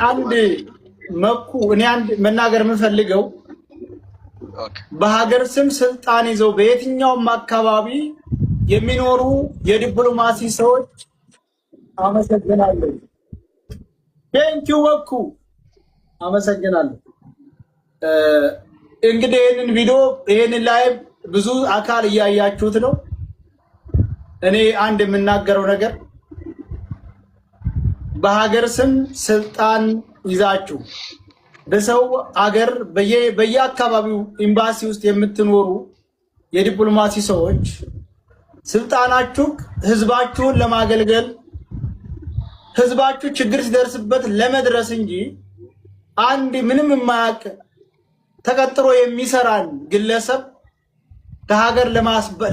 አንድ መኩ እኔ አንድ መናገር የምፈልገው በሀገር ስም ስልጣን ይዘው በየትኛውም አካባቢ የሚኖሩ የዲፕሎማሲ ሰዎች አመሰግናለሁ። ቴንኪው መኩ አመሰግናለሁ። እንግዲህ ይሄንን ቪዲዮ ይሄንን ላይቭ ብዙ አካል እያያችሁት ነው። እኔ አንድ የምናገረው ነገር በሀገር ስም ስልጣን ይዛችሁ በሰው አገር በየአካባቢው ኤምባሲ ውስጥ የምትኖሩ የዲፕሎማሲ ሰዎች ስልጣናችሁ ህዝባችሁን ለማገልገል ህዝባችሁ ችግር ሲደርስበት ለመድረስ እንጂ አንድ ምንም የማያውቅ ተቀጥሮ የሚሰራን ግለሰብ ከሀገር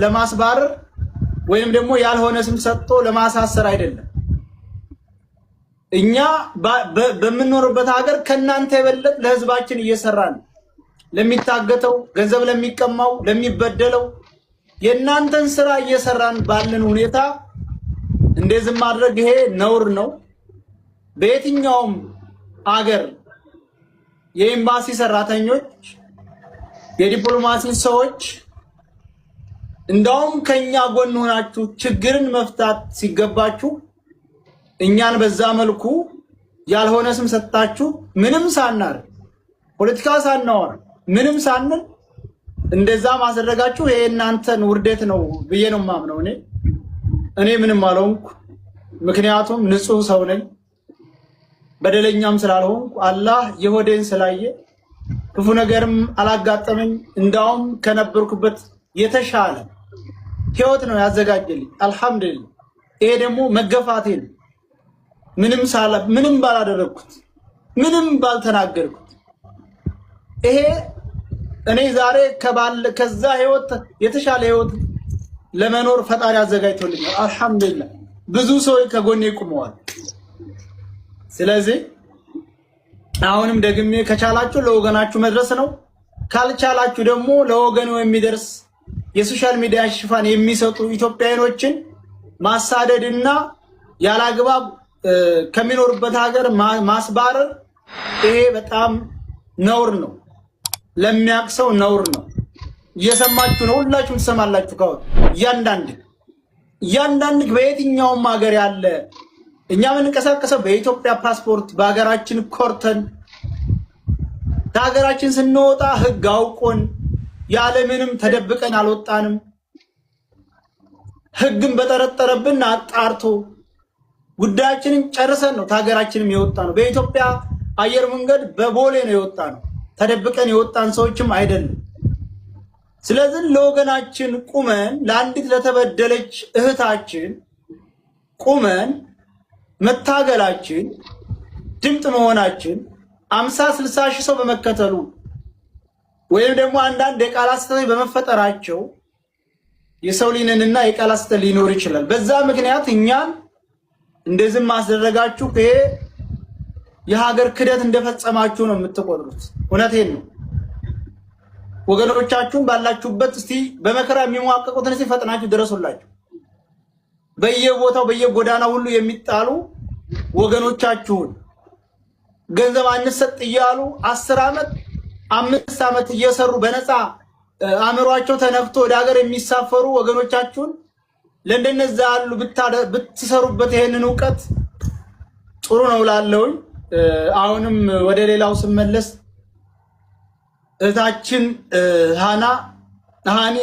ለማስባረር ወይም ደግሞ ያልሆነ ስም ሰጥቶ ለማሳሰር አይደለም። እኛ በምንኖርበት ሀገር ከናንተ የበለጠ ለህዝባችን እየሰራን ለሚታገተው ገንዘብ ለሚቀማው ለሚበደለው የናንተን ስራ እየሰራን ባለን ሁኔታ እንደዚህ ማድረግ ይሄ ነውር ነው። በየትኛውም ሀገር የኤምባሲ ሰራተኞች የዲፕሎማሲ ሰዎች እንደውም ከኛ ጎን ሆናችሁ ችግርን መፍታት ሲገባችሁ እኛን በዛ መልኩ ያልሆነ ስም ሰጣችሁ ምንም ሳናር ፖለቲካ ሳናወራ ምንም ሳንል እንደዛ ማስደረጋችሁ ይሄ እናንተን ውርደት ነው ብዬ ነው የማምነው። እኔ ምንም አልሆንኩ፣ ምክንያቱም ንጹህ ሰው ነኝ። በደለኛም ስላልሆንኩ አላህ የሆዴን ስላየ ክፉ ነገርም አላጋጠመኝ። እንዳውም ከነበርኩበት የተሻለ ህይወት ነው ያዘጋጀልኝ አልሐምዱሊላህ። ይሄ ደግሞ መገፋቴ ነው። ምንም ባላደረኩት ምንም ባልተናገርኩት ይሄ እኔ ዛሬ ከዛ ህይወት የተሻለ ህይወት ለመኖር ፈጣሪ አዘጋጅቶልኛል አልሐምዱሊላህ። ብዙ ሰዎች ከጎኔ ቆመዋል። ስለዚህ አሁንም ደግሜ ከቻላችሁ ለወገናችሁ መድረስ ነው። ካልቻላችሁ ደግሞ ለወገኑ የሚደርስ የሶሻል ሚዲያ ሽፋን የሚሰጡ ኢትዮጵያውያኖችን ማሳደድና ያላግባብ ከሚኖርበት ሀገር ማስባረር ይሄ በጣም ነውር ነው። ለሚያቅሰው ነውር ነው። እየሰማችሁ ነው፣ ሁላችሁም ትሰማላችሁ። ካው እያንዳንድ በየትኛውም ሀገር ያለ እኛ የምንንቀሳቀሰው በኢትዮጵያ ፓስፖርት በሀገራችን ኮርተን ከሀገራችን ስንወጣ ህግ አውቆን ያለምንም ተደብቀን አልወጣንም። ህግን በጠረጠረብን አጣርቶ ጉዳያችንን ጨርሰን ነው ከሀገራችንም የወጣ ነው። በኢትዮጵያ አየር መንገድ በቦሌ ነው የወጣ ነው። ተደብቀን የወጣን ሰዎችም አይደለም። ስለዚህ ለወገናችን ቁመን ለአንዲት ለተበደለች እህታችን ቁመን መታገላችን ድምፅ መሆናችን 50-60 ሺህ ሰው በመከተሉ ወይም ደግሞ አንዳንድ የቃላት ስህተቶች በመፈጠራቸው የሰው ሊነንና የቃላት ስህተት ሊኖር ይችላል። በዛ ምክንያት እኛን እንደዚህ ማስደረጋችሁ ይሄ የሀገር ክደት እንደፈጸማችሁ ነው የምትቆጥሩት። እውነቴን ነው። ወገኖቻችሁን ባላችሁበት እስቲ በመከራ የሚሟቀቁትን እስቲ ፈጥናችሁ ድረሱላችሁ። በየቦታው በየጎዳናው ሁሉ የሚጣሉ ወገኖቻችሁን ገንዘብ አንሰጥ እያሉ 10 ዓመት 5 ዓመት እየሰሩ በነፃ አእምሯቸው ተነክቶ ወደ ሀገር የሚሳፈሩ ወገኖቻችሁን ለእንደነዛ ያሉ ብትሰሩበት ይሄንን ዕውቀት ጥሩ ነው ላለውኝ። አሁንም ወደ ሌላው ስመለስ እህታችን ሃኒ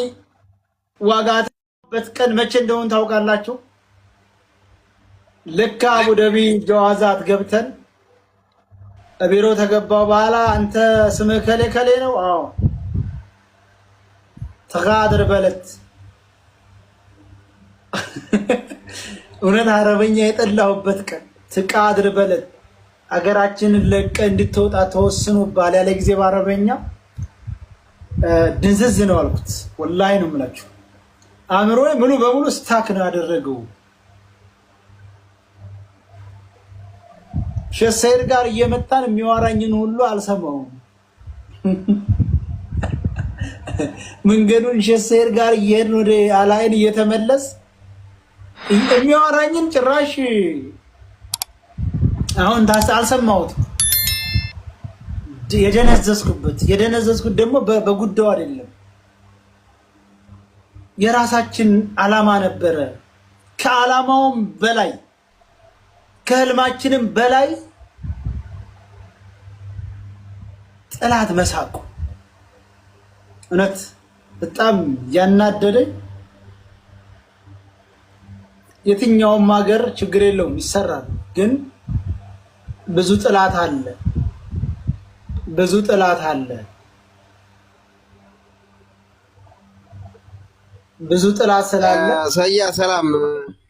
ዋጋበት ቀን መቼ እንደሆነ ታውቃላችሁ? ልክ አቡዳቢ ጀዋዛት ገብተን ቢሮ ተገባው በኋላ አንተ ስምህ ከሌ ከሌ ነው? አዎ ተጋድር በለት እውነት አረበኛ የጠላሁበት ቀን ተቃድር በለት አገራችንን ለቀ እንድትወጣ ተወስኖባል ያለ ጊዜ ባረበኛ ድንዝዝ ነው አልኩት። ወላሂ ነው የምላችሁ። አእምሮዬ ሙሉ በሙሉ ስታክ ነው ያደረገው። ሼህ ሰይድ ጋር እየመጣን የሚዋራኝን ሁሉ አልሰማውም። መንገዱን ሼህ ሰይድ ጋር እየሄድን ወደ አላይን እየተመለስ የሚዋራኝን ጭራሽ አሁን አልሰማሁትም። የደነዘዝኩት ደግሞ በጉዳዩ አይደለም። የራሳችን ዓላማ ነበረ። ከዓላማውም በላይ ከህልማችንም በላይ ጥላት መሳቁ እውነት በጣም ያናደደኝ። የትኛውም ሀገር ችግር የለውም ይሰራል፣ ግን ብዙ ጥላት አለ። ብዙ ጥላት ስላለ ሰያ ሰላም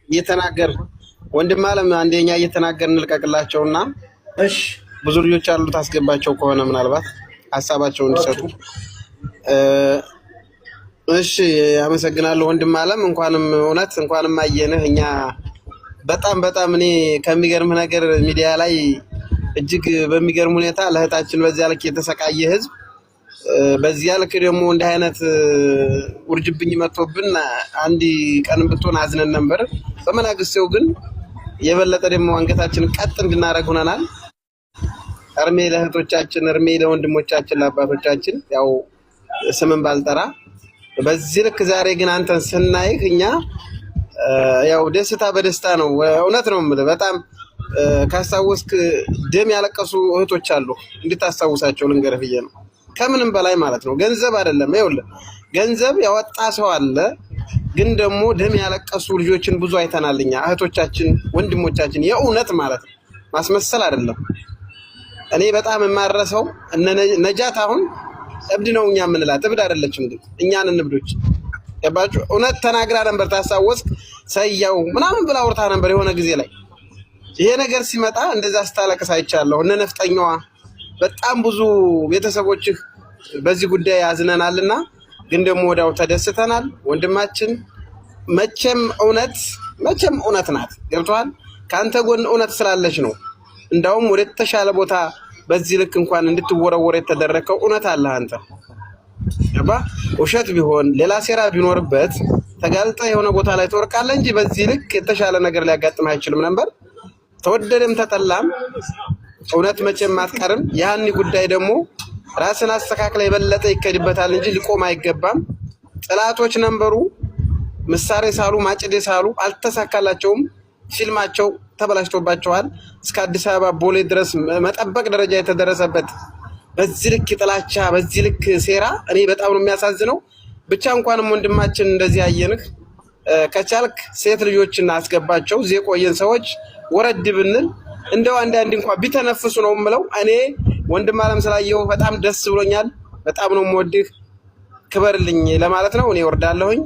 እየተናገር ወንድም አለም አንደኛ እየተናገር እንልቀቅላቸውና እሺ ብዙ ልጆች አሉ ታስገባቸው ከሆነ ምናልባት ሐሳባቸውን እንዲሰጡ። እሺ አመሰግናለሁ ወንድም አለም። እንኳንም አየንህ። እኛ በጣም እኔ ከሚገርም ነገር ሚዲያ ላይ እጅግ በሚገርም ሁኔታ ለእህታችን በዚያ ልክ የተሰቃየ ህዝብ በዚያ ልክ ደግሞ እንደ አይነት ውርጅብኝ መጥቶብን አንድ ቀን ብትሆን አዝነን ነበር። በመናገስው ግን የበለጠ ደግሞ አንገታችን ቀጥ እንድናረግ ሆነናል። እርሜ ለእህቶቻችን፣ እርሜ ለወንድሞቻችን፣ ለአባቶቻችን ያው ስምን ባልጠራ በዚህ ልክ ዛሬ ግን አንተን ስናይህ እኛ ያው ደስታ በደስታ ነው። እውነት ነው የምልህ። በጣም ካስታወስክ ደም ያለቀሱ እህቶች አሉ። እንድታስታውሳቸው ልንገርህ ብዬ ነው። ከምንም በላይ ማለት ነው። ገንዘብ አይደለም። ይኸውልህ ገንዘብ ያወጣ ሰው አለ፣ ግን ደግሞ ደም ያለቀሱ ልጆችን ብዙ አይተናልኛ። እህቶቻችን፣ ወንድሞቻችን የእውነት ማለት ነው። ማስመሰል አይደለም። እኔ በጣም የማረሰው ነጃት አሁን እብድ ነው እኛ የምንላት እብድ አይደለችም፣ ግን እኛን እንብዶች ገባችሁ? እውነት ተናግራ ነበር። ታስታወስክ? ሰያው ምናምን ብላ አውርታ ነበር የሆነ ጊዜ ላይ። ይሄ ነገር ሲመጣ እንደዛ ስታለቅስ አይቻለሁ። እነ ነፍጠኛዋ በጣም ብዙ ቤተሰቦችህ በዚህ ጉዳይ ያዝነናልና፣ ግን ደግሞ ወዲያው ተደስተናል። ወንድማችን መቼም እውነት ናት። ገብቶሃል? ካንተ ጎን እውነት ስላለች ነው እንዳውም ወደ ተሻለ ቦታ በዚህ ልክ እንኳን እንድትወረወር የተደረከው። እውነት አለ አንተ ገባ? ውሸት ቢሆን ሌላ ሴራ ቢኖርበት ተጋልጠ የሆነ ቦታ ላይ ትወርቃለህ እንጂ በዚህ ልክ የተሻለ ነገር ሊያጋጥም አይችልም ነበር። ተወደደም ተጠላም እውነት መቼም አትቀርም። ያን ጉዳይ ደግሞ ራስን አስተካክለ የበለጠ ይከድበታል እንጂ ሊቆም አይገባም። ጥላቶች ነበሩ፣ ምሳሌ ሳሉ፣ ማጭዴ ሳሉ፣ አልተሳካላቸውም። ፊልማቸው ተበላሽቶባቸዋል። እስከ አዲስ አበባ ቦሌ ድረስ መጠበቅ ደረጃ የተደረሰበት በዚህ ልክ ጥላቻ፣ በዚህ ልክ ሴራ እኔ በጣም ነው የሚያሳዝነው። ብቻ እንኳንም ወንድማችን እንደዚህ ያየንህ፣ ከቻልክ ሴት ልጆችን አስገባቸው። እዚህ የቆየን ሰዎች ወረድ ብንል እንደው አንዳንድ እንኳን ቢተነፍሱ ነው የምለው። እኔ ወንድም አለም ስላየው በጣም ደስ ብሎኛል። በጣም ነው የምወድህ፣ ክበርልኝ ለማለት ነው። እኔ ወርዳለሁኝ።